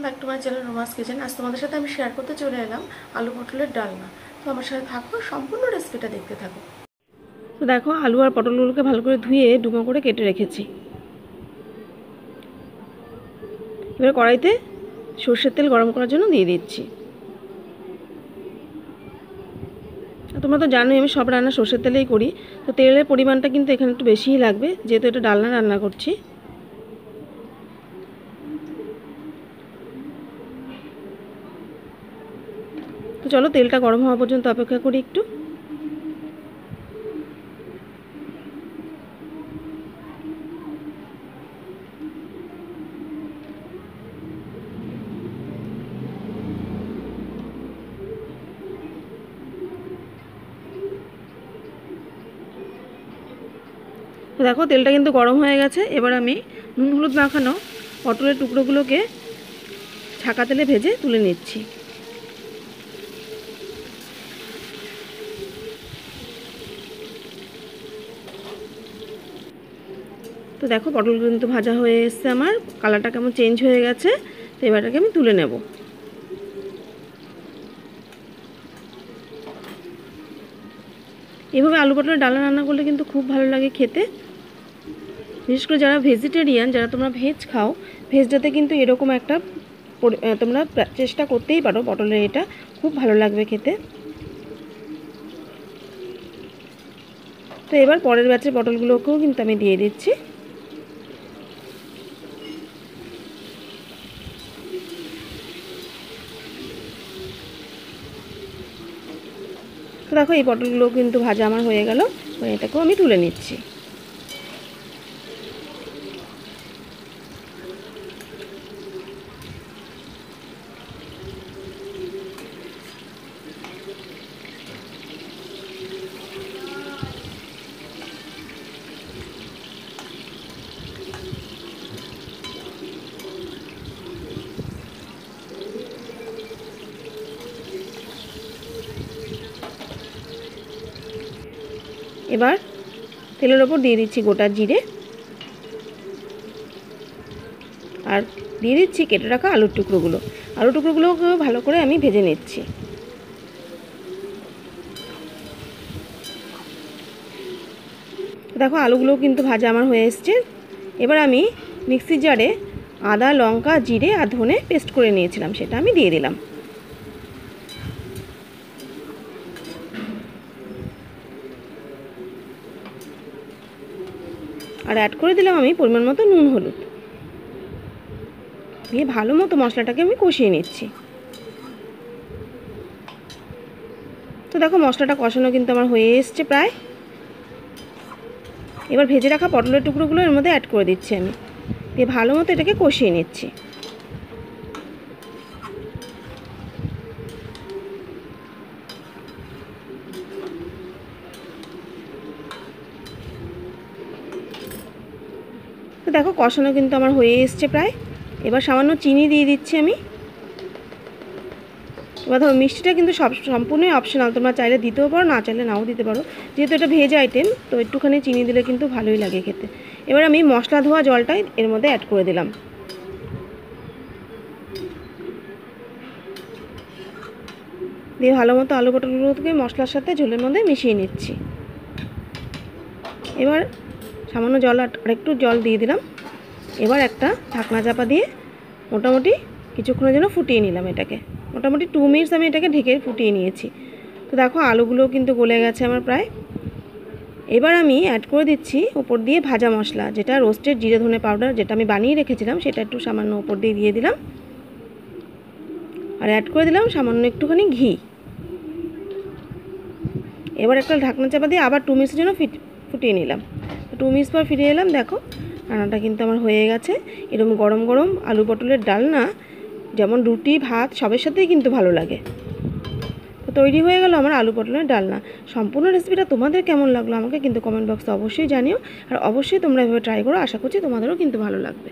Back to my channel Roma's kitchen. আজ তোমাদের সাথে আমি শেয়ার করতে চলে এলাম আলু পটলের ডালনা। তো আমার সাথে থাকো, সম্পূর্ণ রেসিপিটা দেখতে থাকো। তো দেখো, আলু আর পটলগুলোকে ভালো করে ধুয়ে ডুমো করে কেটে রেখেছি। এবার কড়াইতে সর্ষের তেল গরম করার জন্য দিয়ে দিচ্ছি। তোমরা তো জানোই আমি সব রান্না সর্ষের তেলেই করি, তো তেলের পরিমাণটা কিন্তু এখানে একটু বেশিই লাগবে, যেহেতু এটা ডালনা রান্না করছি। তো চলো, তেলটা গরম হওয়া পর্যন্ত অপেক্ষা করি একটু। তো দেখো, তেলটা কিন্তু গরম হয়ে গেছে। এবার আমি নুন হলুদ মাখানো পটলের টুকরোগুলোকে ছাকা তেলে ভেজে তুলে নিচ্ছি। তো দেখো, পটল কিন্তু ভাজা হয়ে এসছে, আমার কালারটা কেমন চেঞ্জ হয়ে গেছে। তো এবারটাকে আমি তুলে নেব। এভাবে আলু পটলের ডালনা রান্না করলে কিন্তু খুব ভালো লাগে খেতে। বিশেষ করে যারা ভেজিটেরিয়ান, যারা তোমরা ভেজ খাও, ভেজটাতে কিন্তু এরকম একটা তোমরা চেষ্টা করতেই পারো। পটলের এটা খুব ভালো লাগবে খেতে। তো এবার পরের ব্যাচের পটলগুলোকেও কিন্তু আমি দিয়ে দিচ্ছি। তো দেখো, এই পটলগুলো কিন্তু ভাজা আমার হয়ে গেল। এটাকেও আমি তুলে নিচ্ছি। এবার তেলের ওপর দিয়ে দিচ্ছি গোটা জিরে, আর দিয়ে দিচ্ছি কেটে রাখা আলুর টুকরোগুলো। আলুর টুকরোগুলোকেও ভালো করে আমি ভেজে নিচ্ছি। দেখো, আলুগুলোও কিন্তু ভাজা আমার হয়ে এসছে। এবার আমি মিক্সির জারে আদা, লঙ্কা, জিরে আর ধনে পেস্ট করে নিয়েছিলাম, সেটা আমি দিয়ে দিলাম। আর অ্যাড করে দিলাম আমি পরিমাণ মতো নুন হলুদ দিয়ে ভালো মতো মশলাটাকে আমি কষিয়ে নিচ্ছি। তো দেখো, মশলাটা কষানো কিন্তু আমার হয়ে এসছে প্রায়। এবার ভেজে রাখা পটলের টুকরোগুলো এর মধ্যে অ্যাড করে দিচ্ছি আমি, দিয়ে ভালো মতো এটাকে কষিয়ে নিচ্ছি। তো দেখো, কষানো কিন্তু আমার হয়ে এসছে প্রায়। এবার সামান্য চিনি দিয়ে দিচ্ছি আমি। এবার ধরো, মিষ্টিটা কিন্তু সম্পূর্ণই অপশনাল, তোমরা চাইলে দিতেও পারো, না চাইলে নাও দিতে পারো। যেহেতু এটা ভেজ আইটেম, তো একটুখানি চিনি দিলে কিন্তু ভালোই লাগে খেতে। এবার আমি মশলা ধোয়া জলটাই এর মধ্যে অ্যাড করে দিলাম। দিয়ে ভালো মতো আলু পটলগুলোকে মশলার সাথে ঝোলের মধ্যে মিশিয়ে নিচ্ছি। এবার সামান্য জল আরেকটু জল দিয়ে দিলাম। এবার একটা ঢাকনা চাপা দিয়ে মোটামুটি কিছুক্ষণের জন্য ফুটিয়ে নিলাম এটাকে। মোটামুটি 2 মিনিটস আমি এটাকে ঢেকে ফুটিয়ে নিয়েছি। তো দেখো, আলুগুলোও কিন্তু গলে গেছে আমার প্রায়। এবার আমি অ্যাড করে দিচ্ছি উপর দিয়ে ভাজা মশলা, যেটা রোস্টেড জিরে ধনে পাউডার, যেটা আমি বানিয়ে রেখেছিলাম, সেটা একটু সামান্য উপর দিয়ে দিলাম। আর অ্যাড করে দিলাম সামান্য একটুখানি ঘি। এবার একটা ঢাকনা চাপা দিয়ে আবার 2 মিনিটের জন্য ফুটিয়ে নিলাম। 2 মিনিট পর ফিরে এলাম। দেখো, রান্নাটা কিন্তু আমার হয়ে গেছে। এরকম গরম গরম আলু পটলের ডালনা যেমন রুটি ভাত সবের সাথেই কিন্তু ভালো লাগে। তো তৈরি হয়ে গেল আমার আলু পটলের ডালনা। সম্পূর্ণ রেসিপিটা তোমাদের কেমন লাগলো আমাকে কিন্তু কমেন্ট বক্সে অবশ্যই জানিও। আর অবশ্যই তোমরা এভাবে ট্রাই করো, আশা করছি তোমাদেরও কিন্তু ভালো লাগবে।